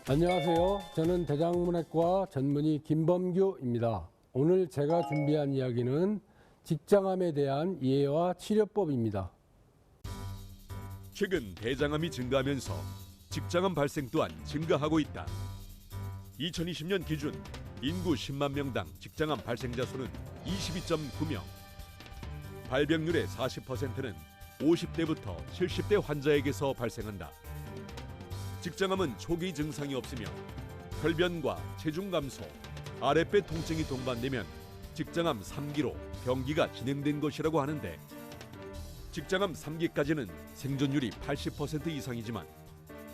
안녕하세요. 저는 대장문외과 전문의 김범규입니다. 오늘 제가 준비한 이야기는 직장암에 대한 이해와 치료법입니다. 최근 대장암이 증가하면서 직장암 발생 또한 증가하고 있다. 2020년 기준 인구 10만 명당 직장암 발생자 수는 22.9명. 발병률의 40%는 50대부터 70대 환자에게서 발생한다. 직장암은 초기 증상이 없으며 혈변과 체중 감소, 아랫배 통증이 동반되면 직장암 3기로 병기가 진행된 것이라고 하는데, 직장암 3기까지는 생존율이 80% 이상이지만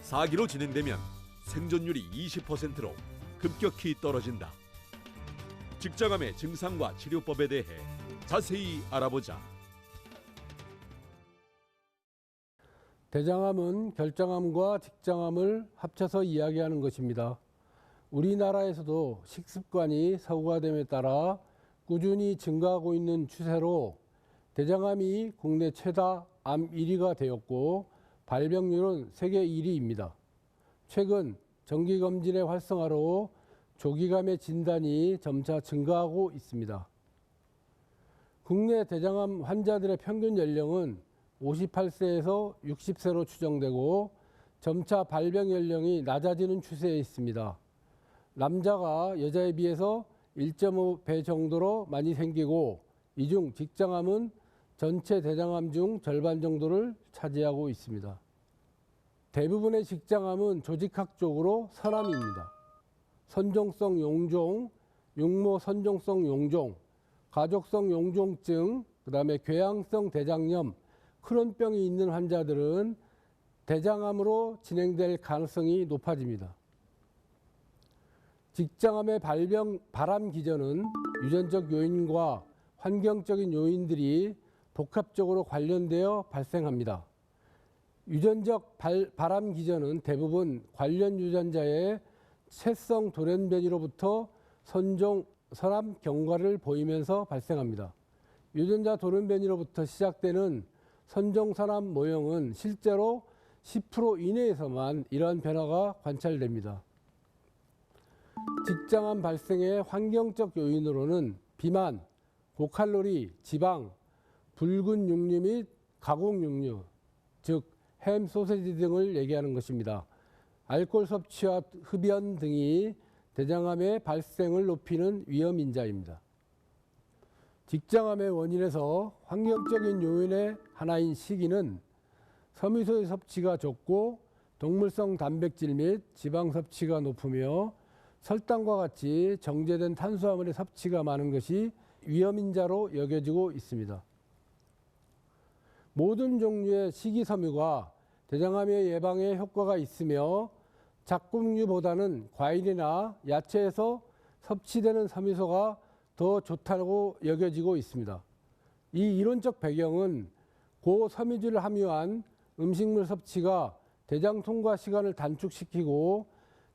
4기로 진행되면 생존율이 20%로 급격히 떨어진다. 직장암의 증상과 치료법에 대해 자세히 알아보자. 대장암은 결장암과 직장암을 합쳐서 이야기하는 것입니다. 우리나라에서도 식습관이 서구화됨에 따라 꾸준히 증가하고 있는 추세로 대장암이 국내 최다 암 1위가 되었고 발병률은 세계 1위입니다. 최근 정기검진의 활성화로 조기감의 진단이 점차 증가하고 있습니다. 국내 대장암 환자들의 평균 연령은 58세에서 60세로 추정되고 점차 발병 연령이 낮아지는 추세에 있습니다. 남자가 여자에 비해서 1.5배 정도로 많이 생기고, 이 중 직장암은 전체 대장암 중 절반 정도를 차지하고 있습니다. 대부분의 직장암은 조직학적으로 선암입니다. 선종성 용종, 육모 선종성 용종, 가족성 용종증, 그다음에 궤양성 대장염, 크론병이 있는 환자들은 대장암으로 진행될 가능성이 높아집니다. 직장암의 발암 기전은 유전적 요인과 환경적인 요인들이 복합적으로 관련되어 발생합니다. 유전적 발암 기전은 대부분 관련 유전자의 채성 돌연변이로부터 선암 경과를 보이면서 발생합니다. 유전자 돌연변이로부터 시작되는 선종선암 모형은 실제로 10% 이내에서만 이러한 변화가 관찰됩니다. 직장암 발생의 환경적 요인으로는 비만, 고칼로리, 지방, 붉은 육류 및 가공 육류, 즉 햄, 소세지 등을 얘기하는 것입니다. 알코올 섭취와 흡연 등이 대장암의 발생을 높이는 위험인자입니다. 직장암의 원인에서 환경적인 요인의 하나인 식이는 섬유소의 섭취가 적고 동물성 단백질 및 지방 섭취가 높으며 설탕과 같이 정제된 탄수화물의 섭취가 많은 것이 위험인자로 여겨지고 있습니다. 모든 종류의 식이섬유가 대장암의 예방에 효과가 있으며 잡곡류보다는 과일이나 야채에서 섭취되는 섬유소가 더 좋다고 여겨지고 있습니다. 이 이론적 배경은 고섬유질을 함유한 음식물 섭취가 대장 통과 시간을 단축시키고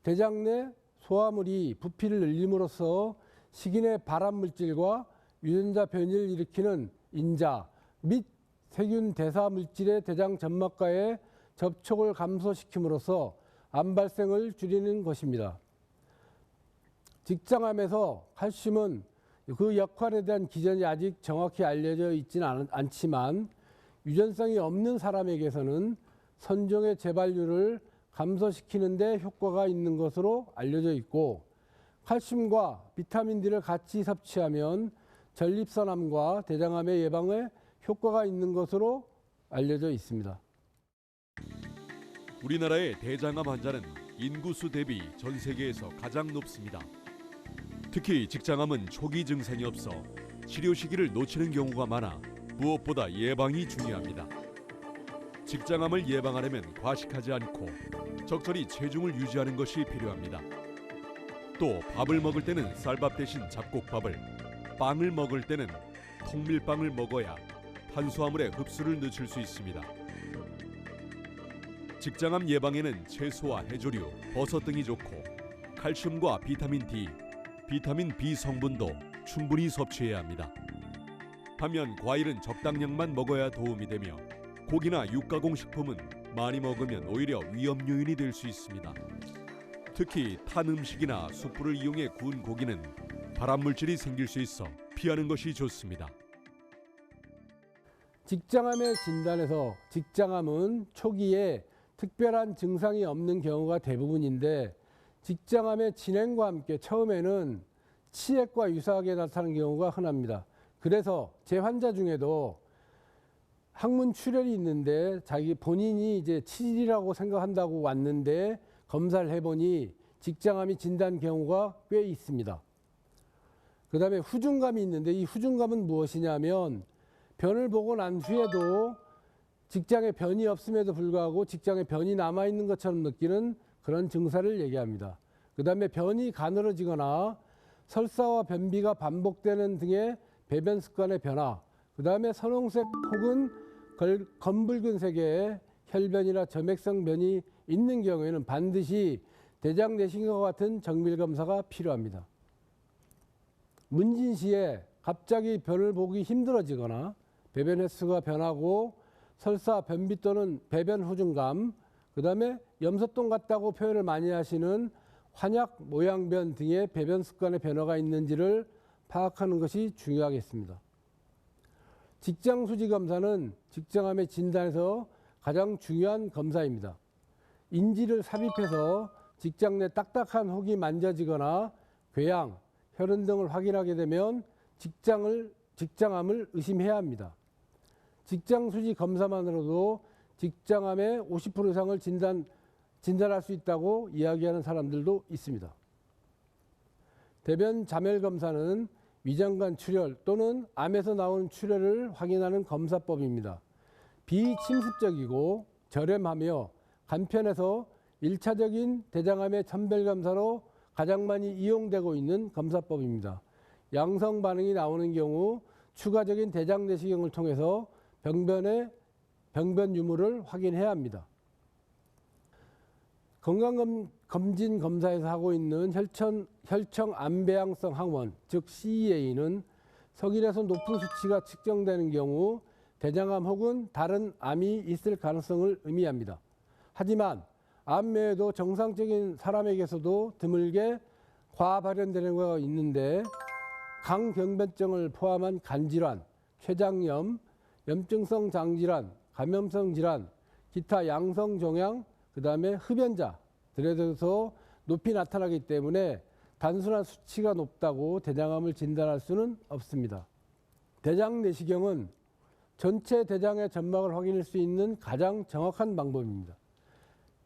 대장 내 소화물이 부피를 늘림으로써 식이 내 발암 물질과 유전자 변이를 일으키는 인자 및 세균 대사 물질의 대장 점막과의 접촉을 감소시킴으로써 암 발생을 줄이는 것입니다. 직장암에서 칼슘은 그 역할에 대한 기전이 아직 정확히 알려져 있지는 않지만 유전성이 없는 사람에게서는 선종의 재발률을 감소시키는 데 효과가 있는 것으로 알려져 있고, 칼슘과 비타민 D를 같이 섭취하면 전립선암과 대장암의 예방에 효과가 있는 것으로 알려져 있습니다. 우리나라의 대장암 환자는 인구수 대비 전 세계에서 가장 높습니다. 특히 직장암은 초기 증상이 없어 치료 시기를 놓치는 경우가 많아 무엇보다 예방이 중요합니다. 직장암을 예방하려면 과식하지 않고 적절히 체중을 유지하는 것이 필요합니다. 또 밥을 먹을 때는 쌀밥 대신 잡곡밥을, 빵을 먹을 때는 통밀빵을 먹어야 탄수화물의 흡수를 늦출 수 있습니다. 직장암 예방에는 채소와 해조류, 버섯 등이 좋고 칼슘과 비타민 D, 비타민 B 성분도 충분히 섭취해야 합니다. 반면 과일은 적당량만 먹어야 도움이 되며 고기나 육가공 식품은 많이 먹으면 오히려 위험 요인이 될 수 있습니다. 특히 탄 음식이나 숯불을 이용해 구운 고기는 발암물질이 생길 수 있어 피하는 것이 좋습니다. 직장암의 진단에서 직장암은 초기에 특별한 증상이 없는 경우가 대부분인데 직장암의 진행과 함께 처음에는 치액과 유사하게 나타나는 경우가 흔합니다. 그래서 제 환자 중에도 항문 출혈이 있는데 자기 본인이 이제 치질이라고 생각한다고 왔는데 검사를 해보니 직장암이 진단 경우가 꽤 있습니다. 그 다음에 후중감이 있는데 이 후중감은 무엇이냐면 변을 보고 난 후에도 직장에 변이 없음에도 불구하고 직장에 변이 남아있는 것처럼 느끼는 그런 증사를 얘기합니다. 그 다음에 변이 가늘어지거나 설사와 변비가 반복되는 등의 배변 습관의 변화, 그 다음에 선홍색 혹은 검붉은색의 혈변이나 점액성 변이 있는 경우에는 반드시 대장 내시경과 같은 정밀 검사가 필요합니다. 문진 시에 갑자기 변을 보기 힘들어지거나 배변 횟수가 변하고 설사, 변비 또는 배변 후중감, 그 다음에 염소똥 같다고 표현을 많이 하시는 환약, 모양변 등의 배변 습관의 변화가 있는지를 파악하는 것이 중요하겠습니다. 직장 수지 검사는 직장암의 진단에서 가장 중요한 검사입니다. 인지를 삽입해서 직장 내 딱딱한 혹이 만져지거나 궤양, 혈흔 등을 확인하게 되면 직장암을 의심해야 합니다. 직장 수지 검사만으로도 직장암의 50% 이상을 진단할 수 있다고 이야기하는 사람들도 있습니다. 대변 자멸 검사는 위장관 출혈 또는 암에서 나온 출혈을 확인하는 검사법입니다. 비침습적이고 저렴하며 간편해서 1차적인 대장암의 천별 검사로 가장 많이 이용되고 있는 검사법입니다. 양성 반응이 나오는 경우 추가적인 대장 내시경을 통해서 병변 유무를 확인해야 합니다. 건강검진 검사에서 하고 있는 혈청 암배양성 항원, 즉 CEA는 성인에서 높은 수치가 측정되는 경우 대장암 혹은 다른 암이 있을 가능성을 의미합니다. 하지만 암 외에도 정상적인 사람에게서도 드물게 과발현되는 경우가 있는데 강경변증을 포함한 간질환, 췌장염, 염증성 장질환, 감염성 질환, 기타 양성 종양, 그 다음에 흡연자들에 대해서 높이 나타나기 때문에 단순한 수치가 높다고 대장암을 진단할 수는 없습니다. 대장 내시경은 전체 대장의 점막을 확인할 수 있는 가장 정확한 방법입니다.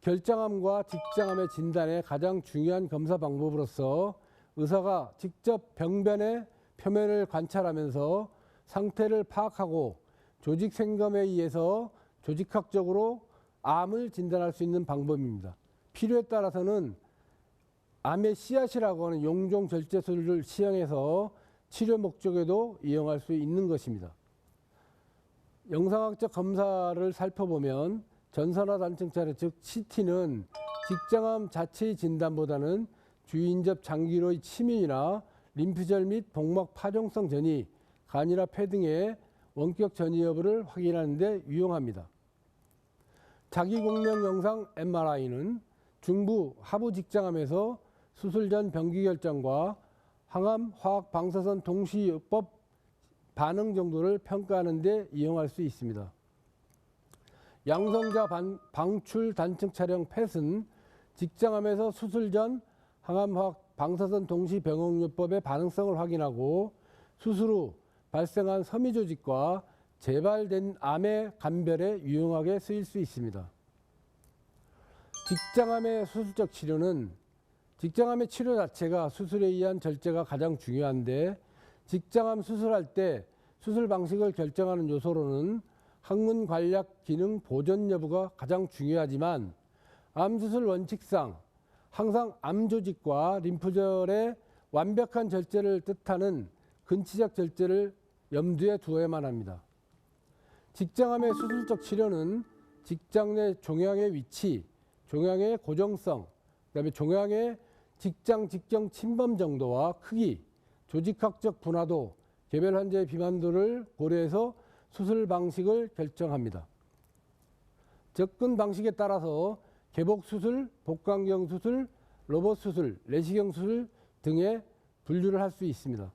결장암과 직장암의 진단의 가장 중요한 검사 방법으로서 의사가 직접 병변의 표면을 관찰하면서 상태를 파악하고 조직 생검에 의해서 조직학적으로 암을 진단할 수 있는 방법입니다. 필요에 따라서는 암의 씨앗이라고 하는 용종 절제술을 시행해서 치료 목적에도 이용할 수 있는 것입니다. 영상학적 검사를 살펴보면 전산화 단층 차례 즉 CT는 직장암 자체의 진단보다는 주인접 장기로의 침입이나 림프절 및 복막 파종성 전이, 간이나 폐 등의 원격 전이 여부를 확인하는 데 유용합니다. 자기공명 영상 MRI는 중부, 하부 직장암에서 수술 전 병기 결정과 항암 화학 방사선 동시요법 반응 정도를 평가하는 데 이용할 수 있습니다. 양성자 방출 단층 촬영 펫은 직장암에서 수술 전 항암 화학 방사선 동시 병용요법의 반응성을 확인하고 수술 후 발생한 섬유 조직과 재발된 암의 감별에 유용하게 쓰일 수 있습니다. 직장암의 수술적 치료는 직장암의 치료 자체가 수술에 의한 절제가 가장 중요한데 직장암 수술할 때 수술 방식을 결정하는 요소로는 항문 관략 기능 보존 여부가 가장 중요하지만 암 수술 원칙상 항상 암 조직과 림프절의 완벽한 절제를 뜻하는 근치적 절제를 염두에 두어야만 합니다. 직장암의 수술적 치료는 직장 내 종양의 위치, 종양의 고정성, 그다음에 종양의 직장 직경 침범 정도와 크기, 조직학적 분화도, 개별 환자의 비만도를 고려해서 수술 방식을 결정합니다. 접근 방식에 따라서 개복 수술, 복강경 수술, 로봇 수술, 내시경 수술 등에 분류를 할 수 있습니다.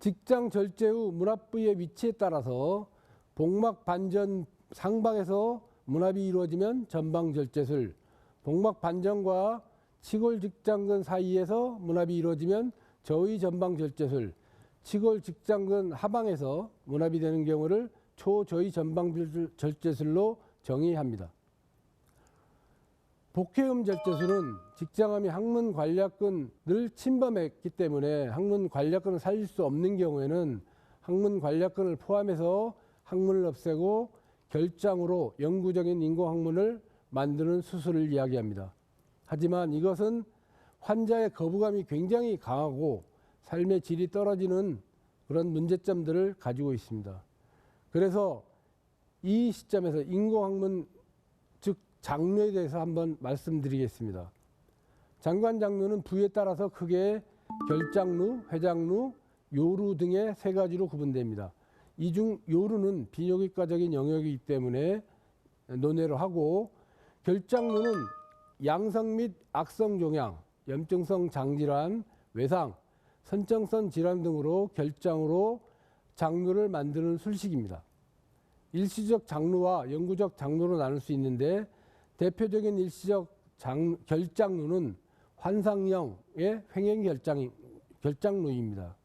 직장 절제 후 문합 부위의 위치에 따라서 복막 반전 상방에서 문합이 이루어지면 전방 절제술, 복막 반전과 치골 직장근 사이에서 문합이 이루어지면 저위 전방 절제술, 치골 직장근 하방에서 문합이 되는 경우를 초저위 전방 절제술로 정의합니다. 복회음 절제술은 직장암이 항문 관략근을 침범했기 때문에 항문 관략근을 살릴 수 없는 경우에는 항문 관략근을 포함해서 항문을 없애고 결장으로 영구적인 인공항문을 만드는 수술을 이야기합니다. 하지만 이것은 환자의 거부감이 굉장히 강하고 삶의 질이 떨어지는 그런 문제점들을 가지고 있습니다. 그래서 이 시점에서 인공항문 즉 장르에 대해서 한번 말씀드리겠습니다. 장관 장르는 부위에 따라서 크게 결장루, 회장루, 요루 등의 세 가지로 구분됩니다. 이 중 요루는 비뇨기과적인 영역이기 때문에 논외로 하고, 결장루는 양성 및 악성 종양, 염증성 장질환, 외상, 선정성 질환 등으로 결장으로 장루를 만드는 술식입니다. 일시적 장루와 영구적 장루로 나눌 수 있는데, 대표적인 일시적 결장루는 환상형의 횡행 결장루입니다.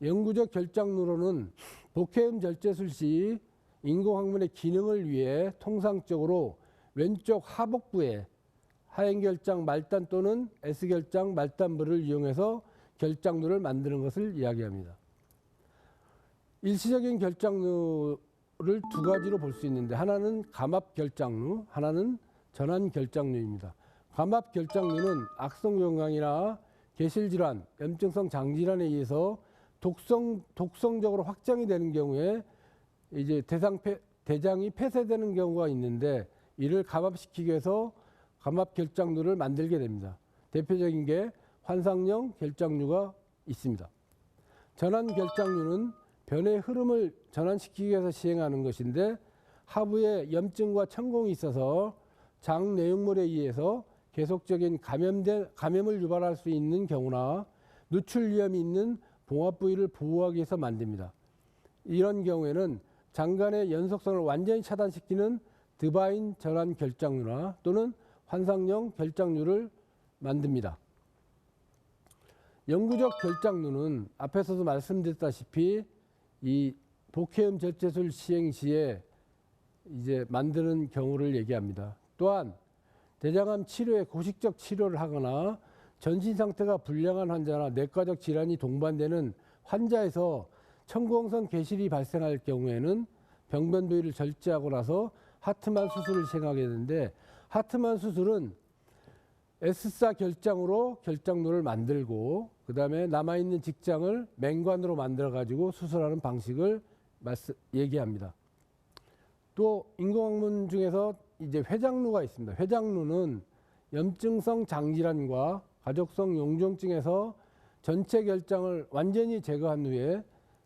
영구적 결장루로는 복회음 절제술 시 인공항문의 기능을 위해 통상적으로 왼쪽 하복부에 하행결장 말단 또는 S결장 말단부를 이용해서 결장루를 만드는 것을 이야기합니다. 일시적인 결장루를 두 가지로 볼 수 있는데, 하나는 감압결장루, 하나는 전환결장루입니다. 감압결장루는 악성종양이나 개실질환, 염증성 장질환에 의해서 독성적으로 확장이 되는 경우에 이제 대장이 폐쇄되는 경우가 있는데, 이를 감압시키기 위해서 감압결장루를 만들게 됩니다. 대표적인 게 환상형 결장류가 있습니다. 전환결장류는 변의 흐름을 전환시키기 위해서 시행하는 것인데, 하부에 염증과 천공이 있어서 장 내용물에 의해서 계속적인 감염을 유발할 수 있는 경우나 누출 위험이 있는 봉합 부위를 보호하기 위해서 만듭니다. 이런 경우에는 장관의 연속성을 완전히 차단시키는 드바인 전환 결장류나 또는 환상형 결장류를 만듭니다. 영구적 결장류는 앞에서도 말씀드렸다시피 이 복회음 절제술 시행 시에 이제 만드는 경우를 얘기합니다. 또한 대장암 치료에 고식적 치료를 하거나 전신 상태가 불량한 환자나 내과적 질환이 동반되는 환자에서 천공성 개실이 발생할 경우에는 병변 부위를 절제하고 나서 하트만 수술을 시행하게 되는데, 하트만 수술은 S사 결장으로 결장루를 만들고 그 다음에 남아있는 직장을 맹관으로 만들어 가지고 수술하는 방식을 얘기합니다. 또 인공항문 중에서 이제 회장루가 있습니다. 회장루는 염증성 장질환과 가족성 용종증에서 전체 결장을 완전히 제거한 후에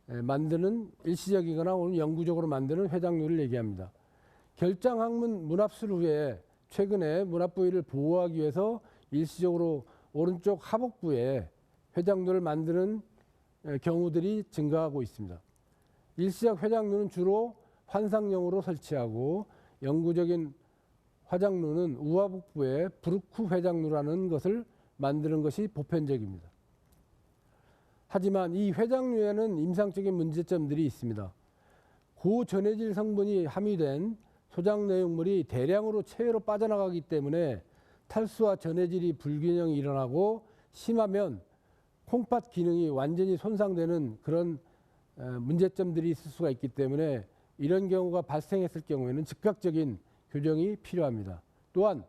만드는 일시적이거나 혹은 영구적으로 만드는 회장루를 얘기합니다. 결장항문 문합술 후에 최근에 문합 부위를 보호하기 위해서 일시적으로 오른쪽 하복부에 회장루를 만드는 경우들이 증가하고 있습니다. 일시적 회장루는 주로 환상형으로 설치하고, 영구적인 화장루는 우하복부에 브루크 회장루라는 것을 만드는 것이 보편적입니다. 하지만 이 회장류에는 임상적인 문제점들이 있습니다. 고전해질 성분이 함유된 소장 내용물이 대량으로 체외로 빠져나가기 때문에 탈수와 전해질이 불균형이 일어나고, 심하면 콩팥 기능이 완전히 손상되는 그런 문제점들이 있을 수가 있기 때문에 이런 경우가 발생했을 경우에는 즉각적인 교정이 필요합니다. 또한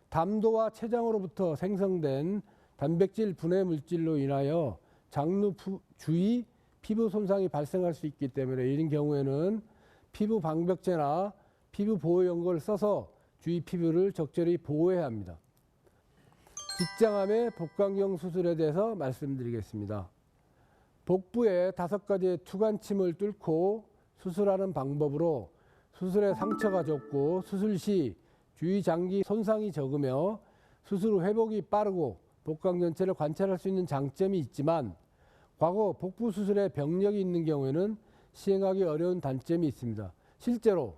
담도와 췌장으로부터 생성된 단백질 분해 물질로 인하여 장루 주위 피부 손상이 발생할 수 있기 때문에 이런 경우에는 피부 방벽제나 피부 보호 연고를 써서 주위 피부를 적절히 보호해야 합니다. 직장암의 복강경 수술에 대해서 말씀드리겠습니다. 복부에 5가지의 투관침을 뚫고 수술하는 방법으로 수술의 상처가 적고 수술 시 주위 장기 손상이 적으며 수술 후 회복이 빠르고 복강 전체를 관찰할 수 있는 장점이 있지만 과거 복부 수술에 병력이 있는 경우에는 시행하기 어려운 단점이 있습니다. 실제로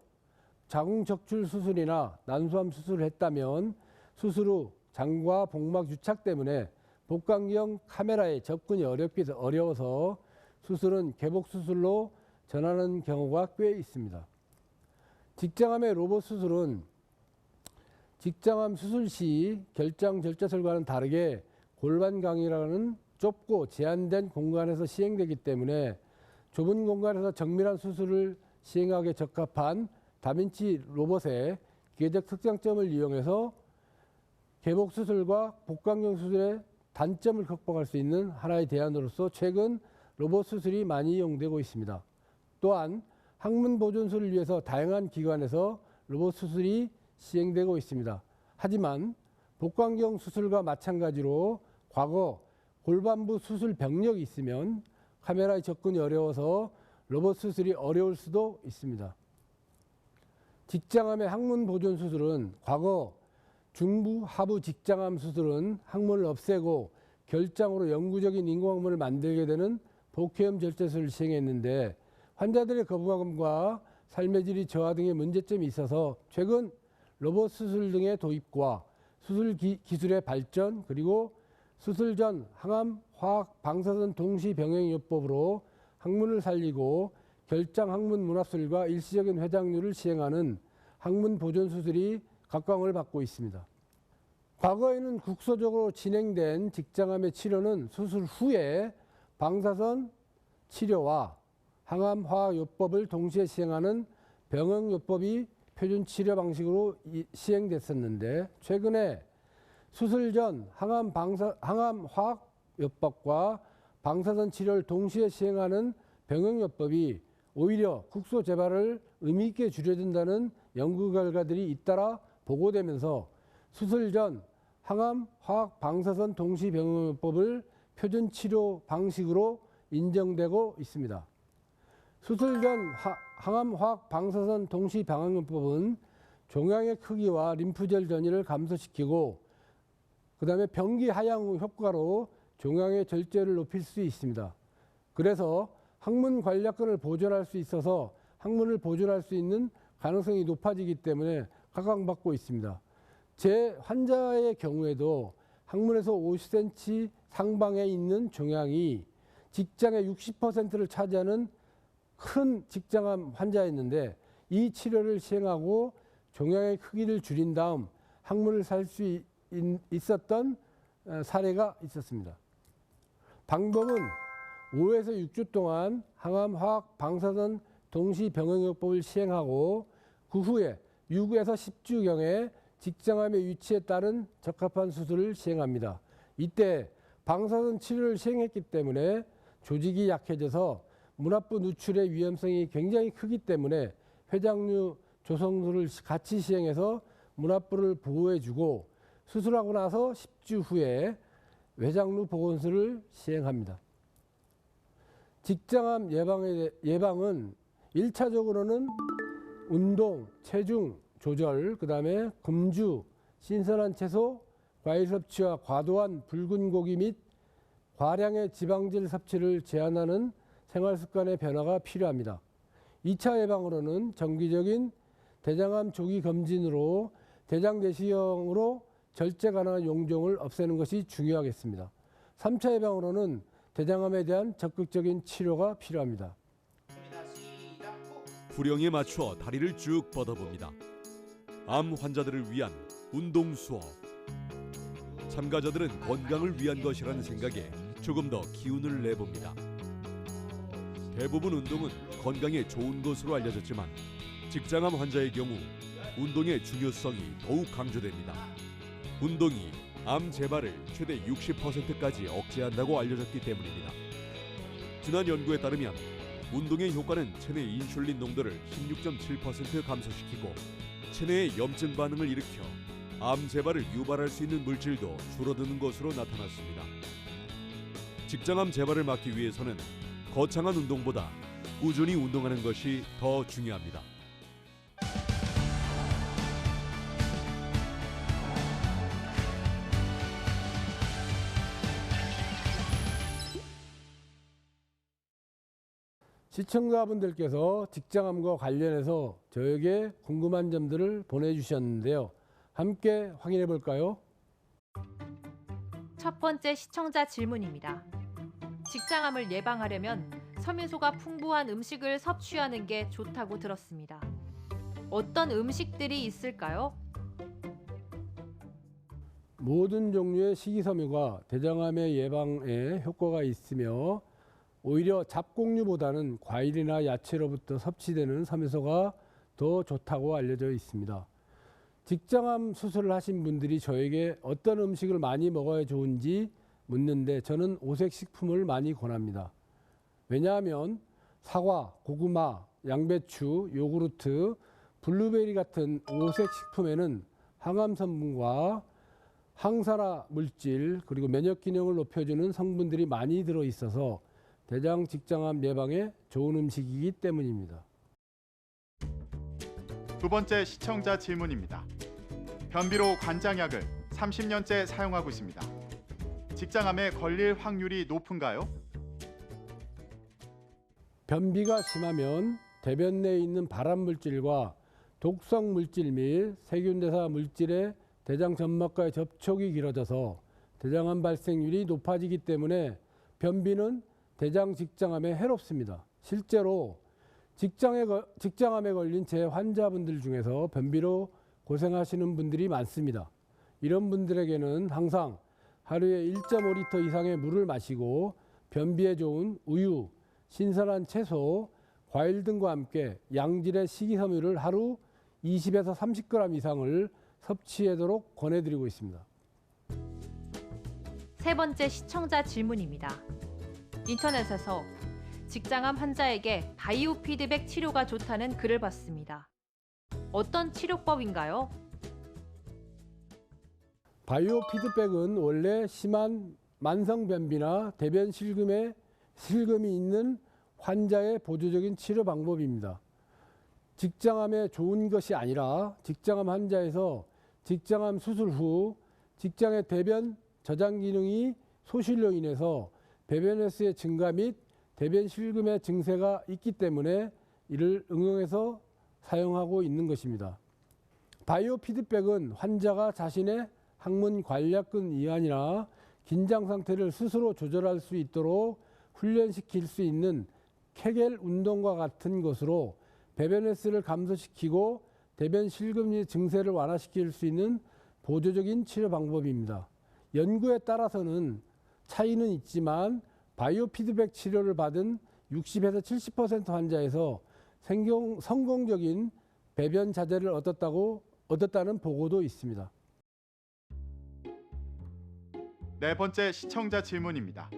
자궁적출 수술이나 난소암 수술을 했다면 수술 후 장과 복막 유착 때문에 복강경 카메라에 접근이 어려워서 수술은 개복 수술로 전하는 경우가 꽤 있습니다. 직장암의 로봇 수술은 직장암 수술 시 결장 절제술과는 다르게 골반강이라는 좁고 제한된 공간에서 시행되기 때문에 좁은 공간에서 정밀한 수술을 시행하기에 적합한 다빈치 로봇의 기계적 특장점을 이용해서 개복 수술과 복강경 수술의 단점을 극복할 수 있는 하나의 대안으로서 최근 로봇 수술이 많이 이용되고 있습니다. 또한 항문 보존술을 위해서 다양한 기관에서 로봇 수술이 시행되고 있습니다. 하지만 복강경 수술과 마찬가지로 과거 골반부 수술 병력이 있으면 카메라에 접근이 어려워서 로봇 수술이 어려울 수도 있습니다. 직장암의 항문 보존 수술은 과거 중부 하부 직장암 수술은 항문을 없애고 결장으로 영구적인 인공항문을 만들게 되는 복회염 절제술을 시행했는데 환자들의 거부감과 삶의 질이 저하 등의 문제점이 있어서 최근 로봇 수술 등의 도입과 수술 기술의 발전 그리고 수술 전 항암 화학 방사선 동시 병행요법으로 항문을 살리고 결장 항문 문합술과 일시적인 회장류를 시행하는 항문 보존 수술이 각광을 받고 있습니다. 과거에는 국소적으로 진행된 직장암의 치료는 수술 후에 방사선 치료와 항암 화학요법을 동시에 시행하는 병행요법이 표준 치료 방식으로 시행됐었는데 최근에 수술 전 항암 화학요법과 방사선 치료를 동시에 시행하는 병행요법이 오히려 국소 재발을 의미 있게 줄여준다는 연구 결과들이 잇따라 보고되면서 수술 전 항암 화학 방사선 동시 병행요법을 표준 치료 방식으로 인정되고 있습니다. 수술 전 항암 화학 방사선 동시 병행요법은 종양의 크기와 림프절 전이를 감소시키고 그다음에 병기 하향 효과로 종양의 절제를 높일 수 있습니다. 그래서 항문 관략근을 보존할 수 있어서 항문을 보존할 수 있는 가능성이 높아지기 때문에 각광받고 있습니다. 제 환자의 경우에도 항문에서 50cm 상방에 있는 종양이 직장의 60%를 차지하는 큰 직장암 환자였는데 이 치료를 시행하고 종양의 크기를 줄인 다음 항문을 살 수 있었던 사례가 있었습니다. 방법은 5에서 6주 동안 항암 화학 방사선 동시 병행요법을 시행하고 그 후에 6에서 10주경에 직장암의 위치에 따른 적합한 수술을 시행합니다. 이때 방사선 치료를 시행했기 때문에 조직이 약해져서 문합부 누출의 위험성이 굉장히 크기 때문에 회장류 조성술을 같이 시행해서 문합부를 보호해주고 수술하고 나서 10주 후에 외장류 보건술을 시행합니다. 직장암 예방은 1차적으로는 운동, 체중 조절, 그 다음에 금주, 신선한 채소, 과일 섭취와 과도한 붉은 고기 및 과량의 지방질 섭취를 제한하는 생활습관의 변화가 필요합니다. 2차 예방으로는 정기적인 대장암 조기 검진으로 대장 내시경으로 절제 가능한 용종을 없애는 것이 중요하겠습니다. 3차 예방으로는 대장암에 대한 적극적인 치료가 필요합니다. 구령에 맞춰 다리를 쭉 뻗어봅니다. 암 환자들을 위한 운동 수업. 참가자들은 건강을 위한 것이라는 생각에 조금 더 기운을 내봅니다. 대부분 운동은 건강에 좋은 것으로 알려졌지만 직장암 환자의 경우 운동의 중요성이 더욱 강조됩니다. 운동이 암 재발을 최대 60%까지 억제한다고 알려졌기 때문입니다. 지난 연구에 따르면 운동의 효과는 체내 인슐린 농도를 16.7% 감소시키고 체내의 염증 반응을 일으켜 암 재발을 유발할 수 있는 물질도 줄어드는 것으로 나타났습니다. 직장암 재발을 막기 위해서는 거창한 운동보다 꾸준히 운동하는 것이 더 중요합니다. 시청자분들께서 직장암과 관련해서 저에게 궁금한 점들을 보내주셨는데요. 함께 확인해 볼까요? 첫 번째 시청자 질문입니다. 직장암을 예방하려면 섬유소가 풍부한 음식을 섭취하는 게 좋다고 들었습니다. 어떤 음식들이 있을까요? 모든 종류의 식이섬유가 대장암의 예방에 효과가 있으며 오히려 잡곡류보다는 과일이나 야채로부터 섭취되는 섬유소가 더 좋다고 알려져 있습니다. 직장암 수술을 하신 분들이 저에게 어떤 음식을 많이 먹어야 좋은지 묻는데 저는 오색 식품을 많이 권합니다. 왜냐하면 사과, 고구마, 양배추, 요구르트, 블루베리 같은 오색 식품에는 항암 성분과 항산화 물질 그리고 면역 기능을 높여주는 성분들이 많이 들어 있어서 대장 직장암 예방에 좋은 음식이기 때문입니다. 두 번째 시청자 질문입니다. 변비로 관장약을 30년째 사용하고 있습니다. 직장암에 걸릴 확률이 높은가요? 변비가 심하면 대변 내에 있는 발암 물질과 독성 물질 및 세균대사 물질의 대장 점막과의 접촉이 길어져서 대장암 발생률이 높아지기 때문에 변비는 대장 직장암에 해롭습니다. 실제로 직장암에 걸린 제 환자분들 중에서 변비로 고생하시는 분들이 많습니다. 이런 분들에게는 항상 하루에 1.5리터 이상의 물을 마시고 변비에 좋은 우유, 신선한 채소, 과일 등과 함께 양질의 식이섬유를 하루 20에서 30g 이상을 섭취하도록 권해드리고 있습니다. 세 번째 시청자 질문입니다. 인터넷에서 직장암 환자에게 바이오 피드백 치료가 좋다는 글을 봤습니다. 어떤 치료법인가요? 바이오 피드백은 원래 심한 만성 변비나 대변 실금이 있는 환자의 보조적인 치료 방법입니다. 직장암에 좋은 것이 아니라 직장암 환자에서 직장암 수술 후 직장의 대변 저장 기능이 소실로 인해서 배변 횟수의 증가 및 대변 실금의 증세가 있기 때문에 이를 응용해서 사용하고 있는 것입니다. 바이오 피드백은 환자가 자신의 항문 관략근 이완이나 긴장 상태를 스스로 조절할 수 있도록 훈련시킬 수 있는 케겔 운동과 같은 것으로 배변 횟수를 감소시키고 대변 실금 증세를 완화시킬 수 있는 보조적인 치료 방법입니다. 연구에 따라서는 차이는 있지만 바이오 피드백 치료를 받은 60에서 70% 환자에서 성공적인 배변 자제를 얻었다는 보고도 있습니다. 네 번째 시청자 질문입니다.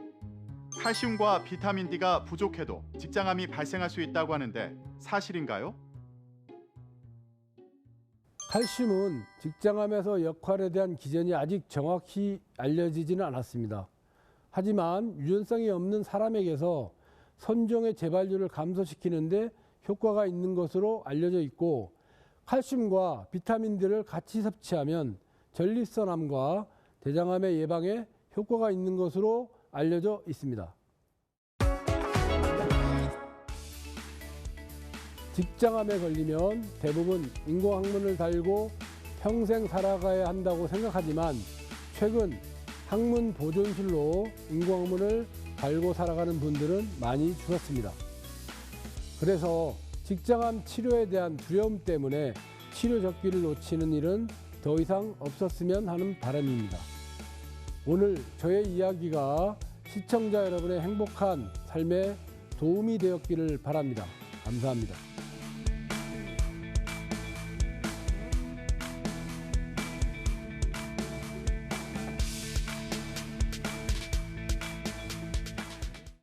칼슘과 비타민 D가 부족해도 직장암이 발생할 수 있다고 하는데 사실인가요? 칼슘은 직장암에서 역할에 대한 기전이 아직 정확히 알려지지는 않았습니다. 하지만 유전성이 없는 사람에게서 선종의 재발률을 감소시키는데 효과가 있는 것으로 알려져 있고 칼슘과 비타민들을 같이 섭취하면 전립선암과 대장암의 예방에 효과가 있는 것으로 알려져 있습니다. 직장암에 걸리면 대부분 인공항문을 달고 평생 살아가야 한다고 생각하지만 최근 항문 보존술로 인공항문을 달고 살아가는 분들은 많이 줄었습니다. 그래서 직장암 치료에 대한 두려움 때문에 치료 적기를 놓치는 일은 더 이상 없었으면 하는 바람입니다. 오늘 저의 이야기가 시청자 여러분의 행복한 삶에 도움이 되었기를 바랍니다. 감사합니다.